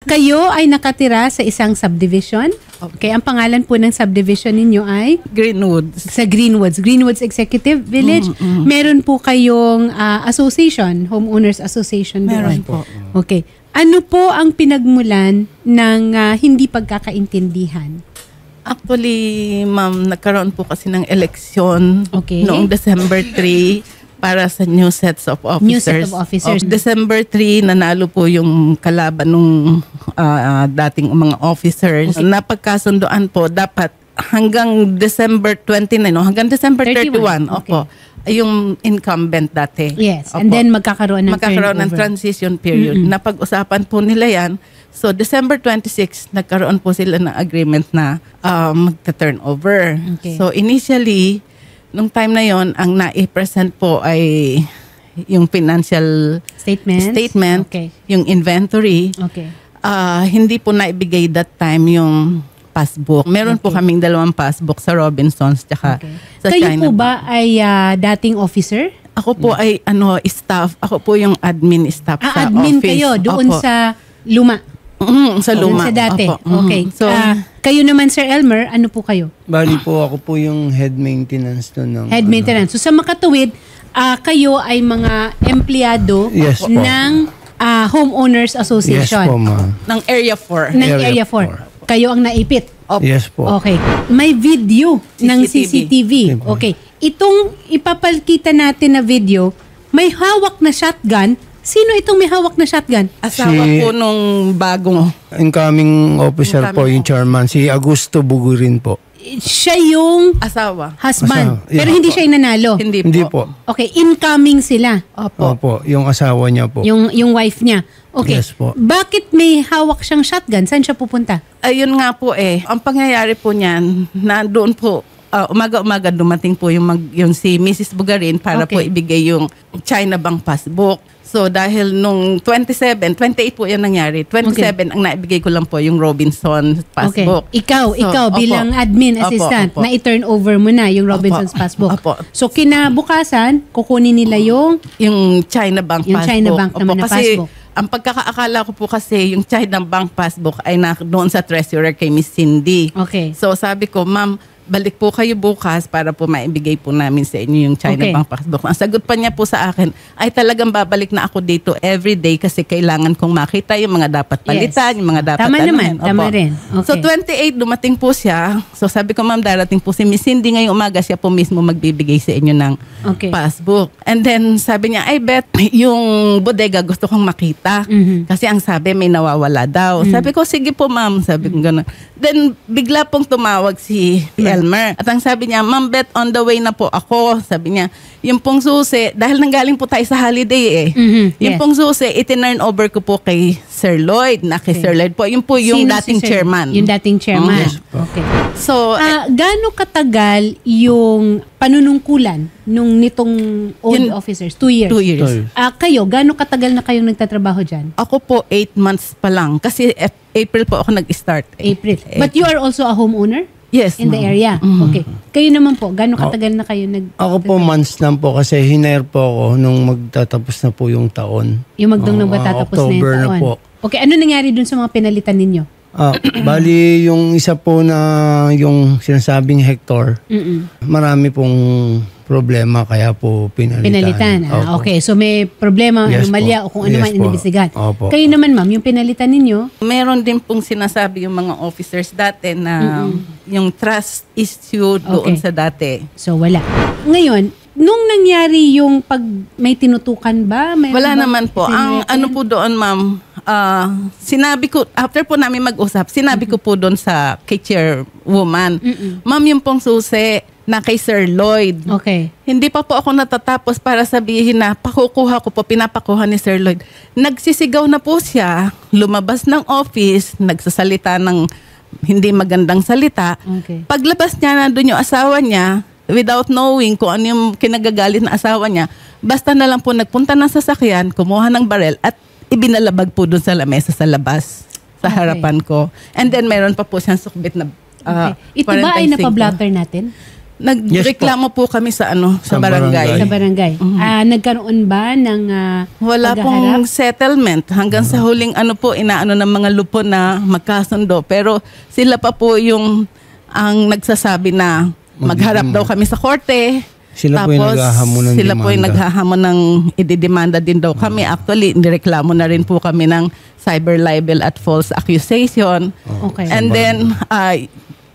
Kayo ay nakatira sa isang subdivision. Okay, ang pangalan po ng subdivision ninyo ay? Greenwoods. Sa Greenwoods Executive Village. Meron po kayong association, homeowners association doon. Meron po. Okay. Ano po ang pinagmulan ng hindi pagkakaintindihan? Actually, ma'am, nagkaroon po kasi ng eleksyon noong December 3 para sa new sets of officers. New set of officers. December 3, nanalo po yung kalaban ng dating mga officers. Napagkasundoan po, dapat hanggang December 29, hanggang December 31, opo, yung incumbent dati. Yes, opo. and then magkakaroon ng transition period. Napag-usapan po nila yan. So, December 26, nagkaroon po sila ng agreement na magta-turnover. Okay. So, initially, nung time na yon, ang na-present po ay yung financial statement, yung inventory. Okay. Hindi po naibigay that time yung passbook. Meron po kaming 2 passbook sa Robinsons tsaka sa Kayo China po ba ay dating officer? Ako po ay staff. Ako po yung admin staff sa admin office. Kayo doon Opo. sa luma? Sa luma. Sa dati. Opo. Okay. So, kayo naman, Sir Elmer, ano po kayo? Bali po, ako po yung head maintenance doon. Head maintenance. So sa Makatuwid, kayo ay mga empleyado Yes, po. ng Homeowners Yes Association. po, ma'am. ng Area 4. Ng Area Area 4. Kayo ang naipit. Opo. Yes po. Okay. May video ng CCTV. CCTV. Okay. Itong ipapalkita natin na video, may hawak na shotgun. Sino itong may hawak na shotgun? Asawa po nung bagong Incoming officer po, yung chairman, si Augusto Bugurin po. Siya yung asawa. husband. Asawa. Yeah. Pero hindi siya yung nanalo. Hindi po. Hindi po. Okay, incoming sila. Opo, yung asawa niya po. Yung wife niya. Okay. Yes po. Bakit may hawak siyang shotgun? Saan siya pupunta? Ayun nga po ang pangyayari po niyan, na doon po, umaga-umaga dumating po yung si Mrs. Bugarin para po ibigay yung China Bank passbook. So dahil nung 28 po yan nangyari. 27 ang naibigay ko lang po yung Robinson passbook. Okay. Ikaw bilang admin assistant, na i-turn over mo na yung Robinson's passbook. Opo. So kinabukasan, kukunin nila yung China Bank yung passbook. China Bank naman na kasi passbook. ang pagkakaakala ko po kasi yung China Bank passbook ay doon sa treasurer kay Miss Cindy. Okay. So sabi ko, ma'am, balik po kayo bukas para po maibigay po namin sa inyo yung China Bank passbook. Ang sagot pa niya po sa akin, ay talagang babalik na ako dito every day kasi kailangan kong makita yung mga dapat palitan, yung mga dapat Tama naman, tama rin. Okay. So 28, dumating po siya. So sabi ko, ma'am, darating po si Miss Cindy ngayong umaga, siya po mismo magbibigay sa inyo ng passbook. And then sabi niya, ay bet, yung bodega gusto kong makita. Kasi ang sabi, may nawawala daw. Sabi ko, sige po ma'am, sabi ko gano'n. Then bigla pong tumawag si Elmer. At ang sabi niya, Ma'am Bet, on the way na po ako. Sabi niya, yung pong susi, dahil nanggaling po tayo sa holiday yung pong susi, itinurn over ko po kay Sir Lloyd, na kay Sir Lloyd po. Yung po yung dating chairman. Yung dating chairman. Yes. Okay. So, gaano katagal yung panunungkulan nitong old officers? 2 years. 2 years. Kayo, gaano katagal na kayong nagtatrabaho dyan? Ako po, 8 months pa lang. Kasi April po ako nag-start. April. But you are also a homeowner? Yes, in the area. Okay. Kayo naman po, gaano katagal na kayo Ako po months lang po kasi hinire po ako nung magtatapos na po yung taon. Yung magdang na ba tatapos na yung October taon? na po. Okay, ano nangyari dun sa mga pinalitan ninyo? Bali yung isa po na yung sinasabing Hector, marami pong problema kaya po pinalitan. Okay, so may problema, Yes anomalya o kung ano man po. inibisigan. Opo. Kayo naman ma'am, yung pinalitan ninyo? Meron din pong sinasabi yung mga officers dati na yung trust issue doon sa dati. So wala. Ngayon, nung nangyari yung pag may tinutukan ba? Wala naman po. Ang ano po doon, ma'am, sinabi ko, after po namin mag-usap, sinabi ko po doon sa kay chairwoman, ma'am, yung pong susi na kay Sir Lloyd. Okay. Hindi pa po ako natatapos para sabihin na pakukuha ko po, pinapakuha ni Sir Lloyd. Nagsisigaw na po siya, lumabas ng office, nagsasalita ng hindi magandang salita. Okay. Paglabas niya na doon yung asawa niya, without knowing kung ano yung kinagagalit na asawa niya, basta na lang po nagpunta ng sasakyan, kumuha ng barel at ibinalabag po doon sa lamesa sa labas, sa harapan ko. And then meron pa po siyang sukbit na Ito ba ay napablatter natin? Nagreklamo po kami sa Sa barangay. Sa barangay. Nagkaroon ba ng Wala paghaharap? pong settlement. Hanggang sa huling inaano ng mga lupo na magkasundo. Pero sila pa po yung ang nagsasabi na magharap daw kami sa korte. Sila po yung naghahamon ng sila po yung demanda. naghahamon ng ididemanda din daw kami. Actually, nireklamo na rin po kami ng cyber libel at false accusation. Okay. And then,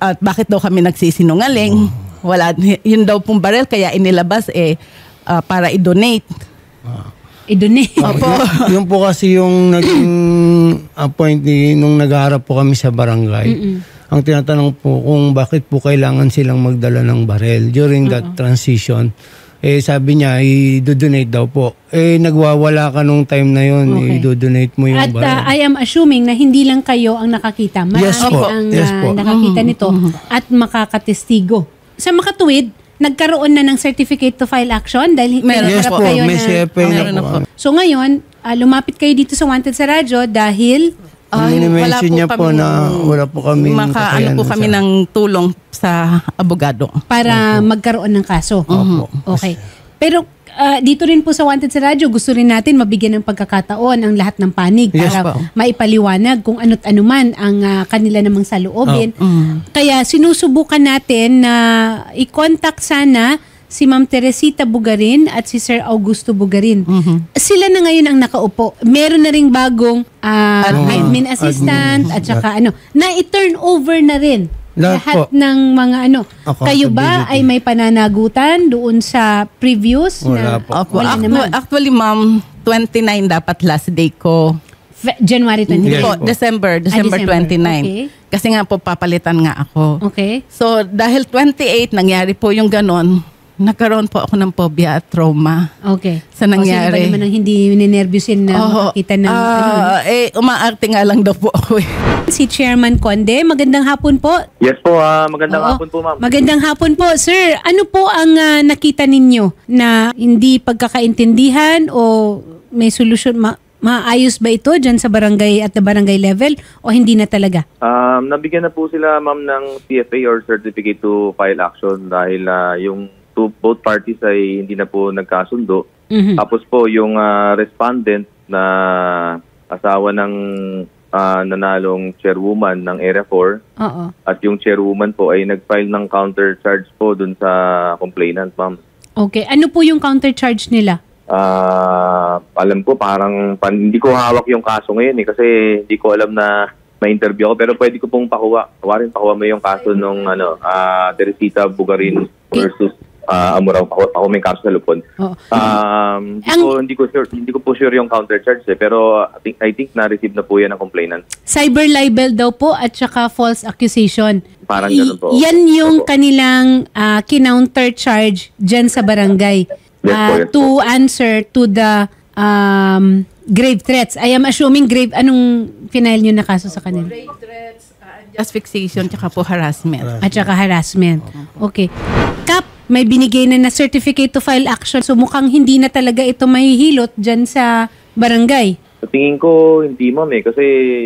at bakit daw kami nagsisinungaling? Wala, yun daw pong barel kaya inilabas para i-donate. I-donate. Opo. Yun po kasi yung naging point nung naghaharap po kami sa barangay. Ang tinatanong po kung bakit po kailangan silang magdala ng barel during that transition. Sabi niya, i-donate daw po. Nagwawala ka nung time na yun, i-donate mo yung At barel. I am assuming na hindi lang kayo ang nakakita. Marami Yes po. ang Yes po. nakakita nito at makakatestigo. Sa makatuwid, nagkaroon na ng certificate to file action dahil Meron Yes nagharap po, kayo may na... CFA na Meron na po. po. So ngayon, lumapit kayo dito sa Wanted sa Radyo dahil Mini-mention niya po na wala po kami makaano po kami ng tulong sa abogado. para magkaroon ng kaso. Opo. Okay. Pero dito rin po sa Wanted sa Radyo, gusto rin natin mabigyan ng pagkakataon ang lahat ng panig Yes para po. maipaliwanag kung ano't ano man ang kanila namang saloobin. Kaya sinusubukan natin na i-contact sana si Ma'am Teresita Bugarin at si Sir Augusto Bugarin. Sila na ngayon ang nakaupo. Meron na ring bagong admin assistant at saka na i-turn over na rin lahat po. ng mga Kayo ba Accountability. ay may pananagutan doon sa previous? Wala na, po. Opo. Wala naman. Actually, ma'am, 29 dapat last day ko. January 29. Yes Po, po. December December. 29. Okay. Kasi nga po, papalitan nga ako. Okay. So, dahil 28, nangyari po yung ganon, nagkaroon po ako ng phobia at trauma Okay. sa nangyari. O, sino ba naman ang hindi ninervyusin na makakita ng umaarte nga lang daw po ako. Si Chairman Conde, magandang hapon po. Yes po, magandang Oo. hapon po, ma'am. Magandang hapon po. Sir, ano po ang nakita ninyo na hindi pagkakaintindihan o may solusyon, maayos ba ito dyan sa barangay at the barangay level o hindi na talaga? Nabigyan na po sila, ma'am, ng CFA or Certificate to File Action dahil yung both parties ay hindi na po nagkasundo. Tapos po, yung respondent na asawa ng nanalong chairwoman ng Area 4 Oo. at yung chairwoman po ay nag-file ng counter charge po dun sa complainant, ma'am. Okay. Ano po yung counter charge nila? Alam ko parang hindi ko hawak yung kaso ngayon kasi hindi ko alam na may interview ako pero pwede ko pong pakuha mo yung kaso nung Teresita Bugarin versus Amuraw. Ako may kaso sa Lupon. Oo. Hindi ko po sure yung counter charge pero I think na-receive na po yan ng complainant. Cyber libel daw po at saka false accusation. Parang ganun po. Yan yung Opo. kanilang kinounter charge dyan sa barangay. Yes po, yes To answer to the grave threats. I am assuming grave, anong final nyo na kaso sa kanila? Grave threats, unjust fixation, tsaka po harassment. At saka harassment. Okay. Kap, may binigay na certificate to file action. So mukhang hindi na talaga ito mahihilot dyan sa barangay. Sa tingin ko, hindi, ma'am, kasi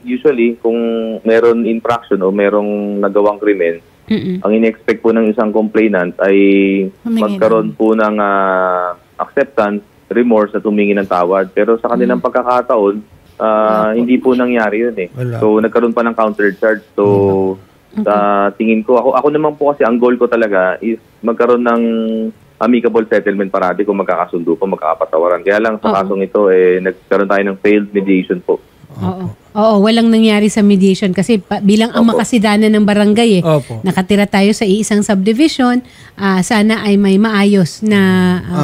usually kung meron infraction o merong nagawang krimen, ang in-expect po ng isang complainant ay magkaroon po ng acceptance, remorse at humingi ng tawad. Pero sa kanilang pagkakataon, hindi po nangyari yun eh. Wala. So nagkaroon pa ng counter charge. So sa tingin ko, ako naman po kasi ang goal ko talaga is magkaroon ng amicable settlement parati kung magkakasundo po, magkakapatawaran. Kaya lang sa kasong ito, nagkaroon tayo ng failed mediation po. Oo, walang nangyari sa mediation kasi bilang ang makasidanan ng barangay Opo. nakatira tayo sa iisang subdivision, sana ay may maayos na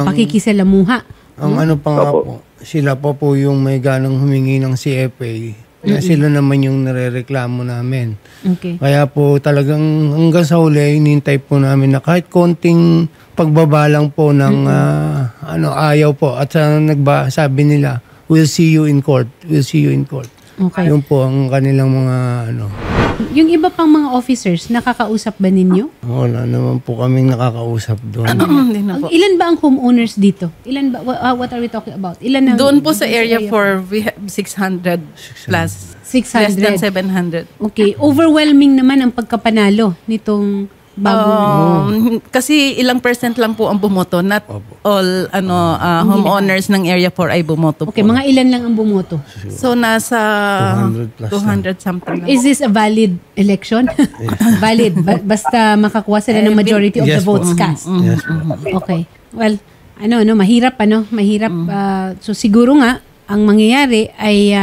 pakikisalamuha. Ang ano pa nga po, sila po yung may ganang humingi ng CFA na sila naman yung narereklamo namin. Okay. Kaya po talagang hanggang sa huli, hinintay po namin na kahit konting pagbabalang po ng ayaw po. At sabi nila, we'll see you in court. We'll see you in court. Okay. Yun po ang kanilang mga Yung iba pang mga officers, nakakausap ba ninyo? wala naman po kaming nakakausap doon. Hindi na po. Ilan ba ang homeowners dito? Ilan ba? What are we talking about? Ilan ang Doon po sa area 4, we have 600 plus. 600. Less than 700. Okay. Overwhelming naman ang pagkapanalo nitong Kasi ilang percent lang po ang bumoto. Not all homeowners ng Area 4 ay bumoto Okay, po. mga ilan lang ang bumoto? So nasa 200 plus 200 something lang. Is this a valid election? Valid. Basta makakuha sila ng majority of the Yes po. votes cast. Yes po. Okay. Well, mahirap Mahirap. So siguro nga, ang mangyayari ay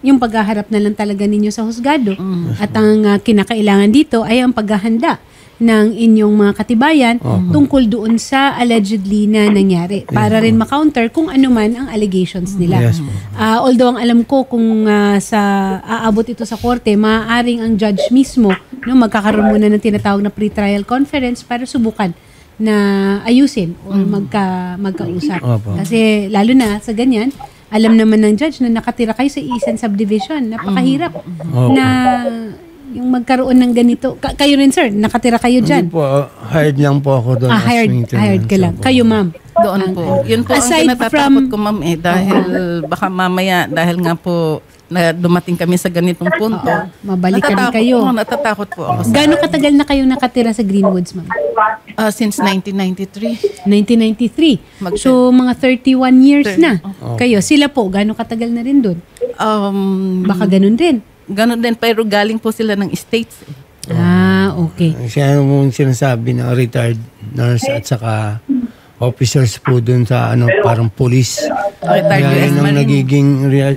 yung paghaharap na lang talaga ninyo sa husgado. At ang kinakailangan dito ay ang paghahanda ng inyong mga katibayan tungkol doon sa allegedly na nangyari para rin ma-counter kung ano man ang allegations nila. Yes, po. Although ang alam ko kung aabot ito sa korte, maaaring ang judge mismo magkakaroon muna ng tinatawag na pre-trial conference para subukan na ayusin o magkausap. Kasi lalo na sa ganyan, alam naman ng judge na nakatira kayo sa isang subdivision. Napakahirap na yung magkaroon ng ganito. Kayo rin, sir, nakatira kayo dyan. Hindi po, hired lang po ako doon. Hired ka lang. Kayo, ma'am. Doon po. Yun po ang kinatatakot ko, ma'am, dahil baka mamaya, dahil nga po na dumating kami sa ganitong punto. Mabalikan kayo. Natatakot po ako. Gaano katagal na kayo nakatira sa Greenwoods, ma'am? Since 1993. 1993. So, mga 31 years na. Kayo, sila po, gaano katagal na rin doon? Baka ganun din. Ganun din, pero galing po sila ng States. Okay. Siya yung sinasabi na retired nurse at saka officers po dun sa parang police. Retired Kaya US yun ang Marine. nagiging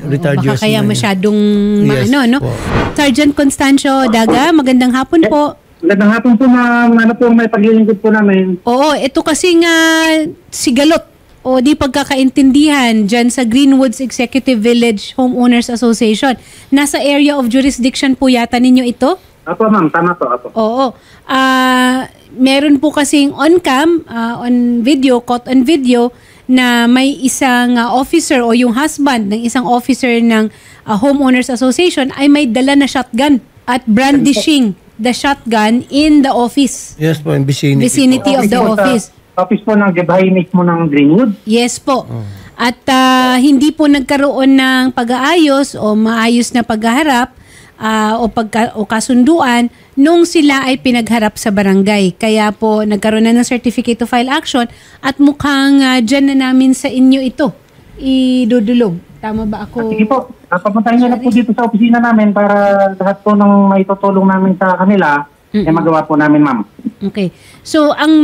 retired Baka US kaya Marine. masyadong Yes no? po. Sergeant Constancio Daga, magandang hapon po. Magandang hapon po, ma'am. Ano po may paglilingkod po namin? Oo, ito kasi nga sigalot o di pagkakaintindihan dyan sa Greenwoods Executive Village Homeowners Association. Nasa area of jurisdiction po yata ninyo ito? Apo, ma'am. Tama po. Apo. Oo. Meron po kasing on-cam, on video, caught on video, na may isang officer o yung husband ng isang officer ng Homeowners Association ay may dala na shotgun at brandishing the shotgun in the office. Yes po, in vicinity. Of the office. Office po ng Gabahay mismo ng Greenwood. Yes po. At hindi po nagkaroon ng pag-aayos o maayos na paghaharap o kasunduan nung sila ay pinagharap sa barangay. Kaya po nagkaroon na ng certificate to file action at mukhang dyan na namin sa inyo ito idudulog. Tama ba ako? Sige po. Papuntahin nyo na po dito sa opisina namin para lahat po ng maitutulong namin sa kanila ay magawa po namin, ma'am. Okay. So ang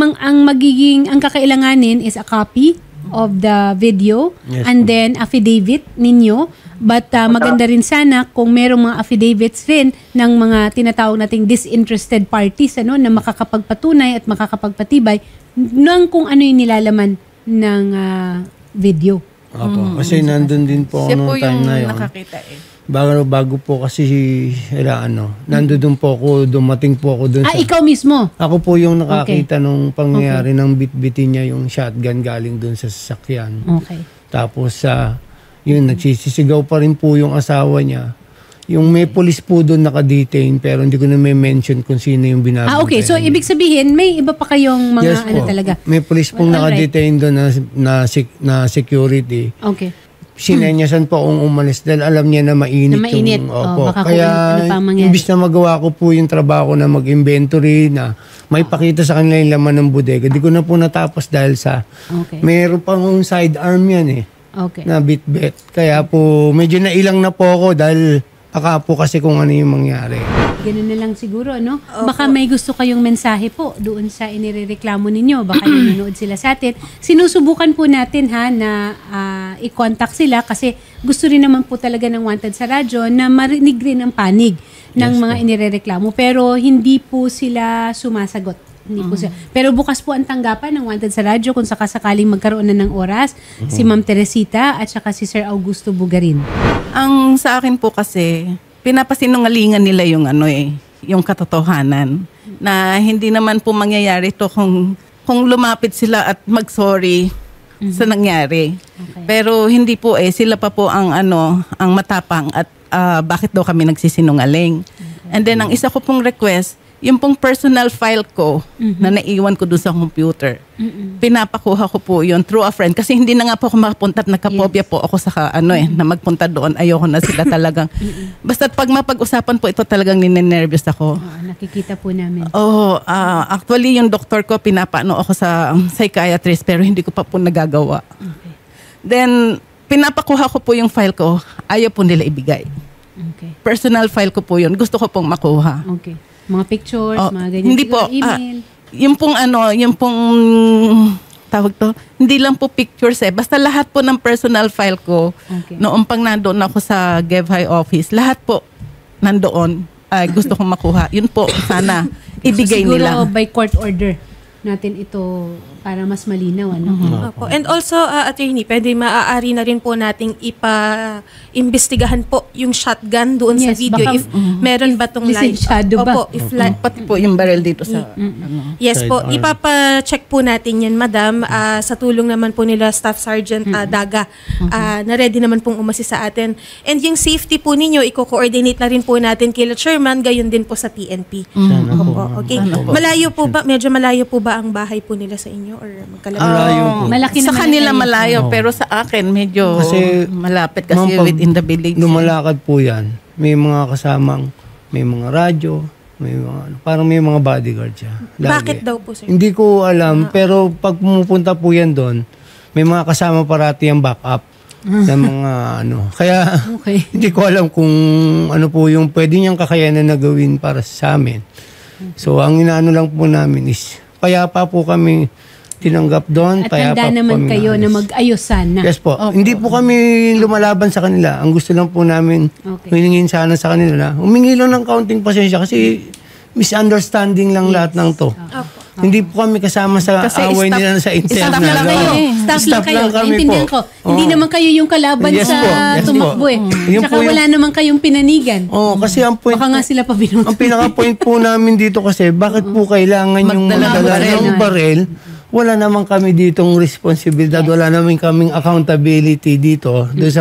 kakailanganin is a copy of the video and then affidavit ninyo. But maganda rin sana kung merong mga affidavits rin ng mga tinatawag nating disinterested parties na makakapagpatunay at makakapagpatibay ng kung ano yung nilalaman ng video. Opo. Kasi nandun din po Siya ako po noong time yung na yun. nakakita Bago po kasi nandun po ako, dumating po ako dun sa... Ikaw mismo? Ako po yung nakakita nung pangyayari ng bitbitin niya yung shotgun galing dun sa sasakyan. Okay. Tapos yun, nagsisisigaw pa rin po yung asawa niya. Yung may police po doon naka-detain pero hindi ko na may mention kung sino yung binabantayan. Okay. So, ibig sabihin, may iba pa kayong mga Yes po. talaga? May police pong naka-detain doon na security. Okay. Sinenyasan po akong umalis dahil alam niya na mainit. Yung, opo. Baka Kaya ano pa mangyari. imbis na magawa ko po yung trabaho na mag-inventory na may pakita sa kanila yung laman ng bodega, di ko na po natapos dahil sa mayroon pang sidearm yan na bit-bit. Kaya po medyo nailang na po ako dahil baka po kasi kung ano yung mangyari. Ganun na lang siguro, no? Baka may gusto kayong mensahe po doon sa inireklamo ninyo. Baka nanonood sila sa atin. Sinusubukan po natin na i-contact sila kasi gusto rin naman po talaga ng Wanted sa radyo na marinig rin ang panig ng mga inireklamo. Pero hindi po sila sumasagot. Hindi po sila. Pero bukas po ang tanggapan ng Wanted sa radyo kung sakasakaling magkaroon na ng oras si Ma'am Teresita at saka si Sir Augusto Bugarin. Ang sa akin po kasi, pinapasinungalingan nila yung yung katotohanan na hindi naman po mangyayari to kung lumapit sila at mag-sorry sa nangyari. Okay. Pero hindi po sila pa po ang ang matapang at bakit daw kami nagsisinungaling. And then ang isa ko pong request, yung pong personal file ko na naiwan ko doon sa computer, pinapakuha ko po yun through a friend. Kasi hindi na nga po ako makapunta at nagkapobya po ako sa na magpunta doon. Ayoko na sila talagang. Basta't pag mapag-usapan po ito talagang ninenervous ako. Nakikita po namin. Actually yung doktor ko, pinapano ako sa psychiatrist pero hindi ko pa po nagagawa. Okay. Then, pinapakuha ko po yung file ko. Ayaw po nila ibigay. Okay. Personal file ko po yun. Gusto ko pong makuha. Okay. Mga pictures, mga ganyan. Hindi po. Email. Yung pong tawag to, hindi lang po pictures Basta lahat po ng personal file ko, noong pang nandoon ako sa GevHi office, lahat po nandoon. Gusto kong makuha. Yun po, sana ibigay siguro nila. By court order natin ito para mas malinaw. Opo. And also, attorney, maaari na rin po nating ipa-imbestigahan po yung shotgun doon sa video. Baka, if meron ba itong live. ba? Opo. Pati po yung barrel dito sa... Yes po. Ipapa-check po natin yan, madam. Sa tulong naman po nila Staff Sergeant Daga. Na ready naman pong umasi sa atin. And yung safety po ninyo, i-coordinate na rin po natin kila Chairman, gayon din po sa PNP. Opo. Okay. Malayo po ba? Medyo malayo po ba ang bahay po nila sa inyo or magkalapit? Malayo po. Malaki sa naman kanila malayo, pero sa akin medyo Kasi, malapit kasi ma'am, pag within the village. lumalakad po yan, may mga kasamang, may mga radyo, may mga, parang may mga bodyguard siya. Lagi. Bakit daw po, sir? Hindi ko alam, pero pag pumupunta po yan doon, may mga kasama parati ang backup ng mga Kaya hindi ko alam kung ano po yung pwede niyang kakayanan na gawin para sa amin. So ang inaano lang po namin is payapa po kami tinanggap doon. At handa naman kayo na mag-ayos sana. Yes po. Hindi po kami lumalaban sa kanila. Ang gusto lang po namin, hiningin sana sa kanila na humingi lang ng kaunting pasensya kasi misunderstanding lang lahat ng to. Hindi po kami kasama sa away nila sa internet. Staff lang kayo. Staff lang kayo. Naintindihan ko. Hindi naman kayo yung kalaban sa tumakbo Tsaka wala naman kayong pinanigan. Kasi ang point, baka nga sila pa binuto. ang pinaka-point po namin dito kasi, bakit po kailangan yung magdala ng barel? Wala naman kami ditong responsibilidad, wala naman kaming accountability dito doon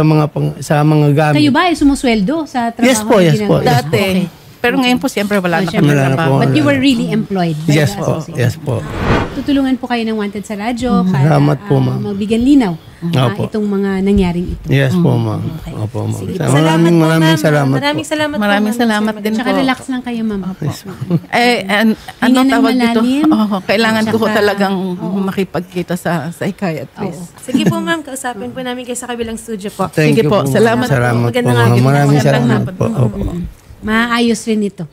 sa mga gamit. Kayo ba ay sumusweldo sa trabaho? Yes po, yes po. Dati. Pero ngayon po siyempre wala na kami trabaho. But you were really employed by Yes the po, association. yes po. Tutulungan po kayo ng Wanted sa radyo para Salamat po, ma'am. magbigyan linaw Opo. itong mga nangyaring ito. Yes po, ma'am. Okay. Opo, ma'am. Sige. Maraming salamat po. Maraming salamat po. Maraming salamat din Tsaka po. relax lang kayo, ma'am. Ano ng tawag dito? malalim. Kailangan ko Tsaka- talagang makipagkita sa psychiatrist. Sige po, ma'am. Kausapin po namin kayo sa kabilang studio po. Thank Sige you po. Salamat po. Salamat po, Magandang ma'am. hapon. Maraming Magandang salamat hapon. po. Opo. Maayos rin ito.